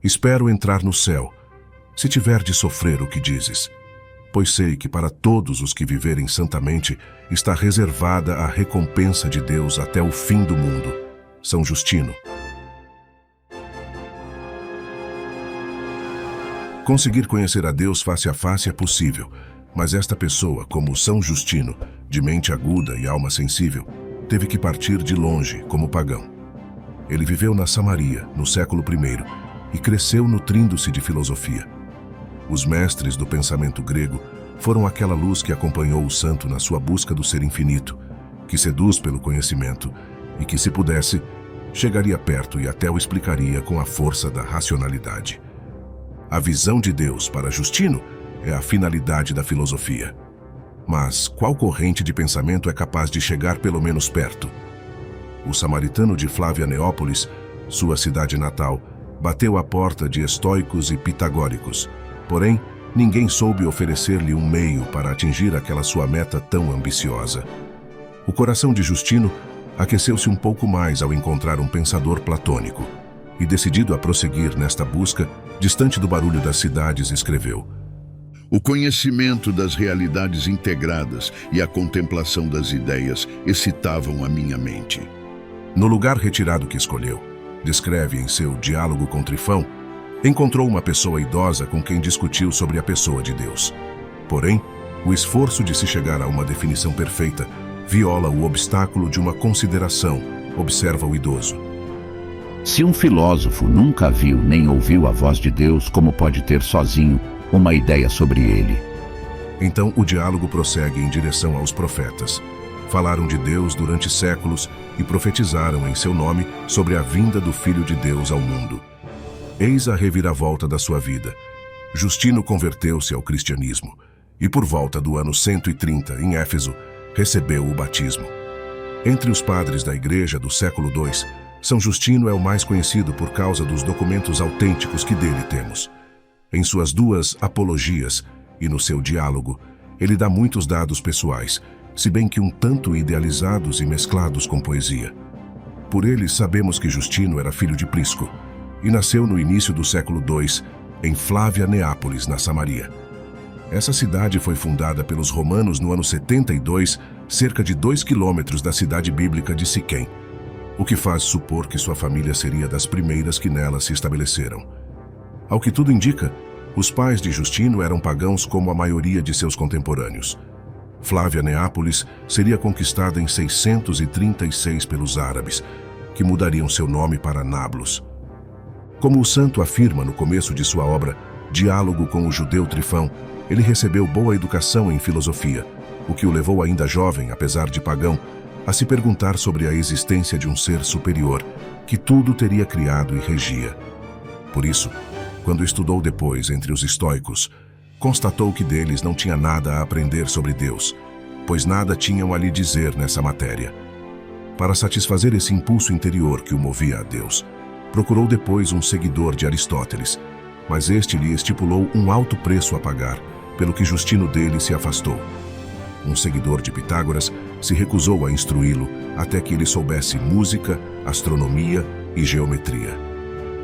Espero entrar no céu, se tiver de sofrer o que dizes, pois sei que para todos os que viverem santamente está reservada a recompensa de Deus até o fim do mundo. São Justino. Conseguir conhecer a Deus face a face é possível, mas esta pessoa, como São Justino, de mente aguda e alma sensível, teve que partir de longe como pagão. Ele viveu na Samaria, no século I, e cresceu nutrindo-se de filosofia. Os mestres do pensamento grego foram aquela luz que acompanhou o santo na sua busca do ser infinito, que seduz pelo conhecimento e que, se pudesse, chegaria perto e até o explicaria com a força da racionalidade. A visão de Deus para Justino é a finalidade da filosofia. Mas qual corrente de pensamento é capaz de chegar pelo menos perto? O samaritano de Flavianeópolis, sua cidade natal, bateu à porta de estoicos e pitagóricos. Porém, ninguém soube oferecer-lhe um meio para atingir aquela sua meta tão ambiciosa. O coração de Justino aqueceu-se um pouco mais ao encontrar um pensador platônico, e, decidido a prosseguir nesta busca, distante do barulho das cidades, escreveu: O conhecimento das realidades integradas e a contemplação das ideias excitavam a minha mente. No lugar retirado que escolheu, descreve em seu Diálogo com Trifão, encontrou uma pessoa idosa com quem discutiu sobre a pessoa de Deus. Porém, o esforço de se chegar a uma definição perfeita viola o obstáculo de uma consideração, observa o idoso. Se um filósofo nunca viu nem ouviu a voz de Deus, como pode ter sozinho uma ideia sobre ele? Então o diálogo prossegue em direção aos profetas. Falaram de Deus durante séculos e profetizaram em seu nome sobre a vinda do Filho de Deus ao mundo. Eis a reviravolta da sua vida. Justino converteu-se ao cristianismo e, por volta do ano 130, em Éfeso, recebeu o batismo. Entre os padres da Igreja do século II, São Justino é o mais conhecido por causa dos documentos autênticos que dele temos. Em suas duas apologias e no seu diálogo, ele dá muitos dados pessoais, se bem que um tanto idealizados e mesclados com poesia. Por ele, sabemos que Justino era filho de Prisco e nasceu no início do século II, em Flavianeópolis, na Samaria. Essa cidade foi fundada pelos romanos no ano 72, cerca de 2 quilômetros da cidade bíblica de Siquém, o que faz supor que sua família seria das primeiras que nela se estabeleceram. Ao que tudo indica, os pais de Justino eram pagãos como a maioria de seus contemporâneos. Flavianeópolis seria conquistada em 636 pelos árabes, que mudariam seu nome para Nablus. Como o santo afirma no começo de sua obra, Diálogo com o Judeu Trifão, ele recebeu boa educação em filosofia, o que o levou ainda jovem, apesar de pagão, a se perguntar sobre a existência de um ser superior, que tudo teria criado e regia. Por isso, quando estudou depois entre os estoicos, constatou que deles não tinha nada a aprender sobre Deus, pois nada tinham a lhe dizer nessa matéria. Para satisfazer esse impulso interior que o movia a Deus, procurou depois um seguidor de Aristóteles, mas este lhe estipulou um alto preço a pagar, pelo que Justino dele se afastou. Um seguidor de Pitágoras se recusou a instruí-lo até que ele soubesse música, astronomia e geometria.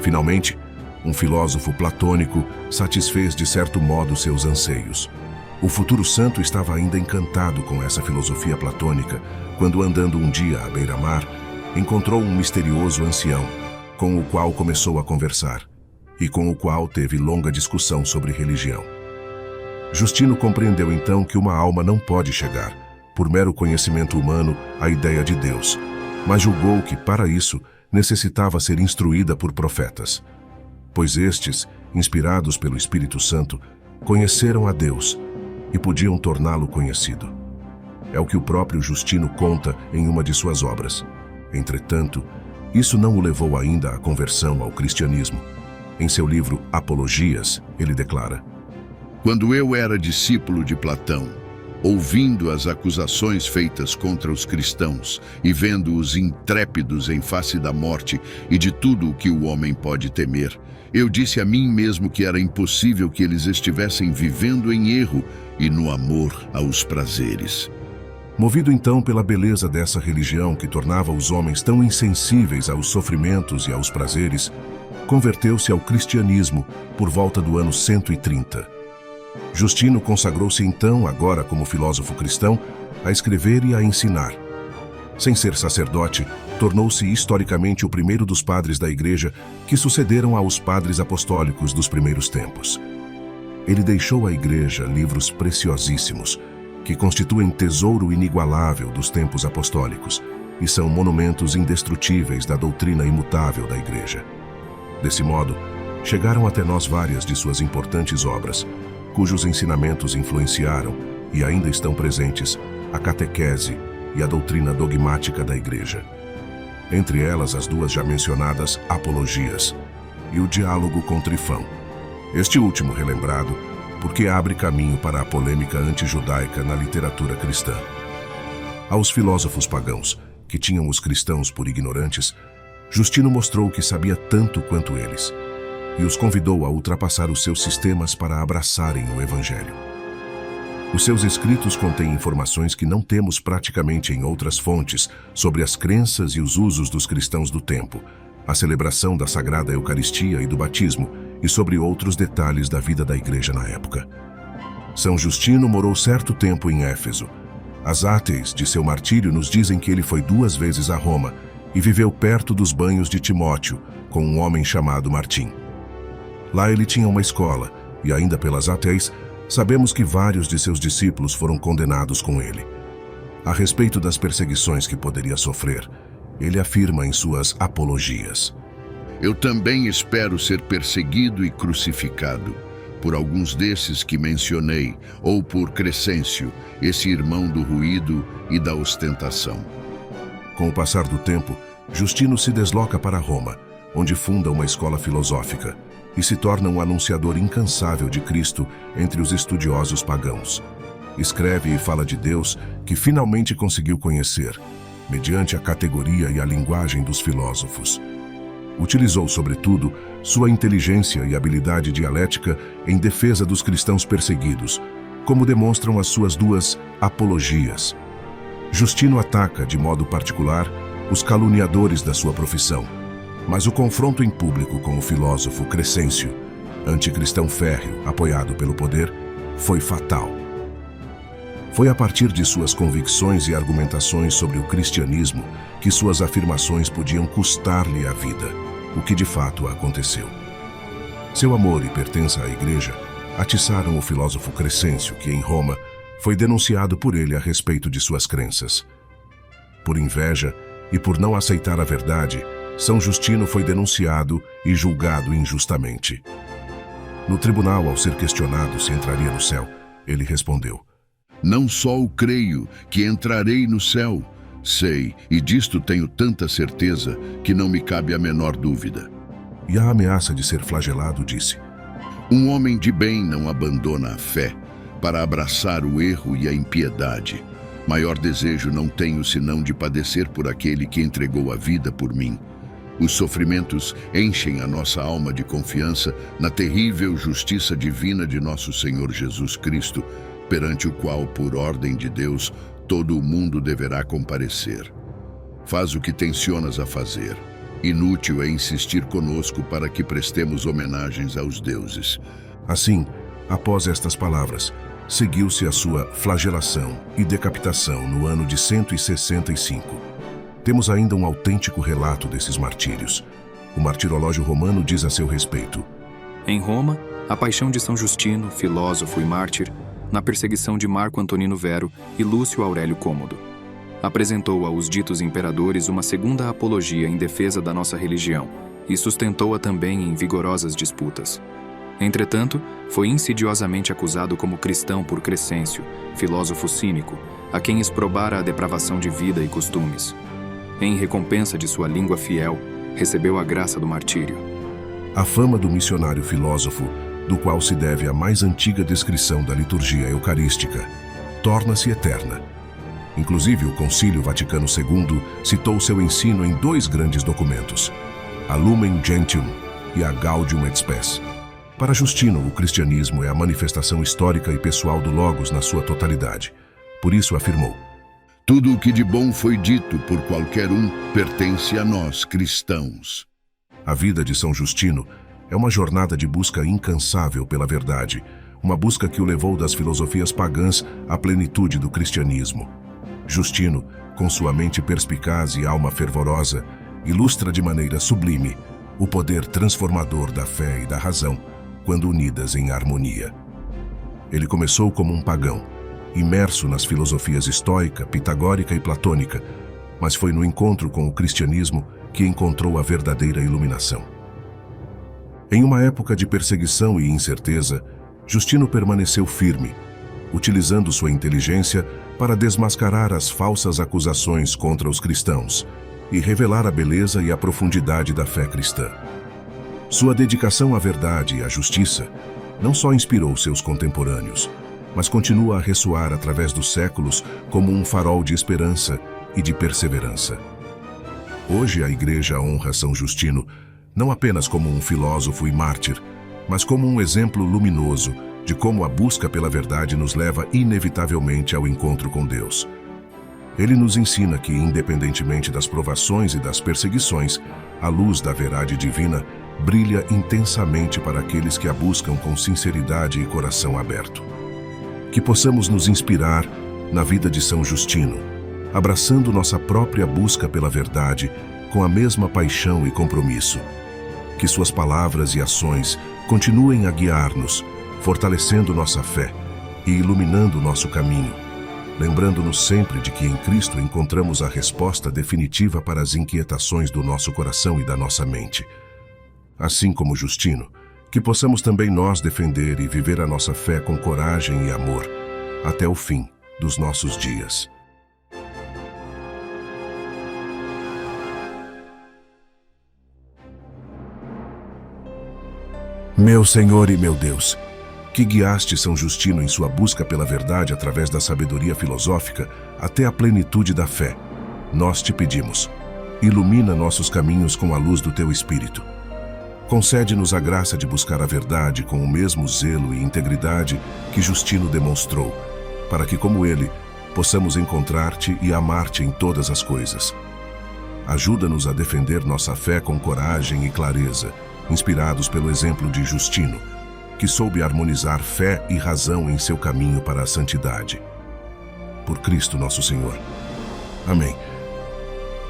Finalmente, um filósofo platônico satisfez de certo modo seus anseios. O futuro santo estava ainda encantado com essa filosofia platônica quando, andando um dia à beira-mar, encontrou um misterioso ancião, com o qual começou a conversar, e com o qual teve longa discussão sobre religião. Justino compreendeu então que uma alma não pode chegar, por mero conhecimento humano, à ideia de Deus, mas julgou que, para isso, necessitava ser instruída por profetas, pois estes, inspirados pelo Espírito Santo, conheceram a Deus e podiam torná-lo conhecido. É o que o próprio Justino conta em uma de suas obras. Entretanto, isso não o levou ainda à conversão ao cristianismo. Em seu livro Apologias, ele declara: Quando eu era discípulo de Platão, ouvindo as acusações feitas contra os cristãos e vendo-os intrépidos em face da morte e de tudo o que o homem pode temer, eu disse a mim mesmo que era impossível que eles estivessem vivendo em erro e no amor aos prazeres. Movido então pela beleza dessa religião que tornava os homens tão insensíveis aos sofrimentos e aos prazeres, converteu-se ao cristianismo por volta do ano 130. Justino consagrou-se então, agora como filósofo cristão, a escrever e a ensinar. Sem ser sacerdote, tornou-se historicamente o primeiro dos padres da Igreja que sucederam aos padres apostólicos dos primeiros tempos. Ele deixou à Igreja livros preciosíssimos, que constituem tesouro inigualável dos tempos apostólicos e são monumentos indestrutíveis da doutrina imutável da Igreja. Desse modo, chegaram até nós várias de suas importantes obras, cujos ensinamentos influenciaram, e ainda estão presentes, a catequese e a doutrina dogmática da Igreja. Entre elas, as duas já mencionadas apologias e o diálogo com Trifão. Este último relembrado porque abre caminho para a polêmica antijudaica na literatura cristã. Aos filósofos pagãos, que tinham os cristãos por ignorantes, Justino mostrou que sabia tanto quanto eles, e os convidou a ultrapassar os seus sistemas para abraçarem o Evangelho. Os seus escritos contêm informações que não temos praticamente em outras fontes sobre as crenças e os usos dos cristãos do tempo, a celebração da Sagrada Eucaristia e do batismo, e sobre outros detalhes da vida da Igreja na época. São Justino morou certo tempo em Éfeso. As áteis de seu martírio nos dizem que ele foi 2 vezes a Roma e viveu perto dos banhos de Timóteo, com um homem chamado Martim. Lá ele tinha uma escola, e ainda pelas áteis, sabemos que vários de seus discípulos foram condenados com ele. A respeito das perseguições que poderia sofrer, ele afirma em suas apologias: Eu também espero ser perseguido e crucificado por alguns desses que mencionei, ou por Crescêncio, esse irmão do ruído e da ostentação. Com o passar do tempo, Justino se desloca para Roma, onde funda uma escola filosófica, e se torna um anunciador incansável de Cristo entre os estudiosos pagãos. Escreve e fala de Deus que finalmente conseguiu conhecer, mediante a categoria e a linguagem dos filósofos. Utilizou, sobretudo, sua inteligência e habilidade dialética em defesa dos cristãos perseguidos, como demonstram as suas 2 apologias. Justino ataca, de modo particular, os caluniadores da sua profissão, mas o confronto em público com o filósofo Crescêncio, anticristão férreo, apoiado pelo poder, foi fatal. Foi a partir de suas convicções e argumentações sobre o cristianismo que suas afirmações podiam custar-lhe a vida, o que de fato aconteceu. Seu amor e pertença à Igreja atiçaram o filósofo Crescêncio, que em Roma foi denunciado por ele a respeito de suas crenças. Por inveja e por não aceitar a verdade, São Justino foi denunciado e julgado injustamente. No tribunal, ao ser questionado se entraria no céu, ele respondeu: Não só o creio que entrarei no céu, sei, e disto tenho tanta certeza que não me cabe a menor dúvida. E a ameaça de ser flagelado disse: Um homem de bem não abandona a fé para abraçar o erro e a impiedade. Maior desejo não tenho senão de padecer por aquele que entregou a vida por mim. Os sofrimentos enchem a nossa alma de confiança na terrível justiça divina de nosso Senhor Jesus Cristo, perante o qual, por ordem de Deus, todo o mundo deverá comparecer. Faz o que tencionas a fazer. Inútil é insistir conosco para que prestemos homenagens aos deuses. Assim, após estas palavras, seguiu-se a sua flagelação e decapitação no ano de 165. Temos ainda um autêntico relato desses martírios. O martirológio romano diz a seu respeito: Em Roma, a paixão de São Justino, filósofo e mártir, na perseguição de Marco Antonino Vero e Lúcio Aurélio Cômodo. Apresentou aos ditos imperadores uma segunda apologia em defesa da nossa religião e sustentou-a também em vigorosas disputas. Entretanto, foi insidiosamente acusado como cristão por Crescêncio, filósofo cínico, a quem exprobara a depravação de vida e costumes. Em recompensa de sua língua fiel, recebeu a graça do martírio. A fama do missionário filósofo, do qual se deve a mais antiga descrição da liturgia eucarística, torna-se eterna. Inclusive, o Concílio Vaticano II citou seu ensino em 2 grandes documentos, a Lumen Gentium e a Gaudium et Spes. Para Justino, o cristianismo é a manifestação histórica e pessoal do Logos na sua totalidade. Por isso afirmou: Tudo o que de bom foi dito por qualquer um pertence a nós, cristãos. A vida de São Justino é uma jornada de busca incansável pela verdade, uma busca que o levou das filosofias pagãs à plenitude do cristianismo. Justino, com sua mente perspicaz e alma fervorosa, ilustra de maneira sublime o poder transformador da fé e da razão, quando unidas em harmonia. Ele começou como um pagão, imerso nas filosofias estoica, pitagórica e platônica, mas foi no encontro com o cristianismo que encontrou a verdadeira iluminação. Em uma época de perseguição e incerteza, Justino permaneceu firme, utilizando sua inteligência para desmascarar as falsas acusações contra os cristãos e revelar a beleza e a profundidade da fé cristã. Sua dedicação à verdade e à justiça não só inspirou seus contemporâneos, mas continua a ressoar através dos séculos como um farol de esperança e de perseverança. Hoje a Igreja honra São Justino não apenas como um filósofo e mártir, mas como um exemplo luminoso de como a busca pela verdade nos leva inevitavelmente ao encontro com Deus. Ele nos ensina que, independentemente das provações e das perseguições, a luz da verdade divina brilha intensamente para aqueles que a buscam com sinceridade e coração aberto. Que possamos nos inspirar na vida de São Justino, abraçando nossa própria busca pela verdade com a mesma paixão e compromisso. Que suas palavras e ações continuem a guiar-nos, fortalecendo nossa fé e iluminando nosso caminho, lembrando-nos sempre de que em Cristo encontramos a resposta definitiva para as inquietações do nosso coração e da nossa mente. Assim como Justino, que possamos também nós defender e viver a nossa fé com coragem e amor, até o fim dos nossos dias. Meu Senhor e meu Deus, que guiaste São Justino em sua busca pela verdade através da sabedoria filosófica até a plenitude da fé, nós te pedimos, ilumina nossos caminhos com a luz do teu Espírito. Concede-nos a graça de buscar a verdade com o mesmo zelo e integridade que Justino demonstrou, para que, como ele, possamos encontrar-te e amar-te em todas as coisas. Ajuda-nos a defender nossa fé com coragem e clareza, inspirados pelo exemplo de Justino, que soube harmonizar fé e razão em seu caminho para a santidade. Por Cristo nosso Senhor. Amém.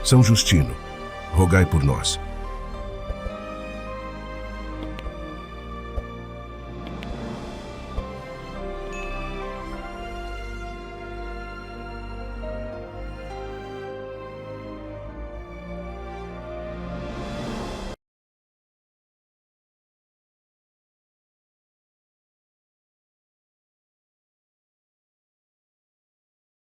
São Justino, rogai por nós.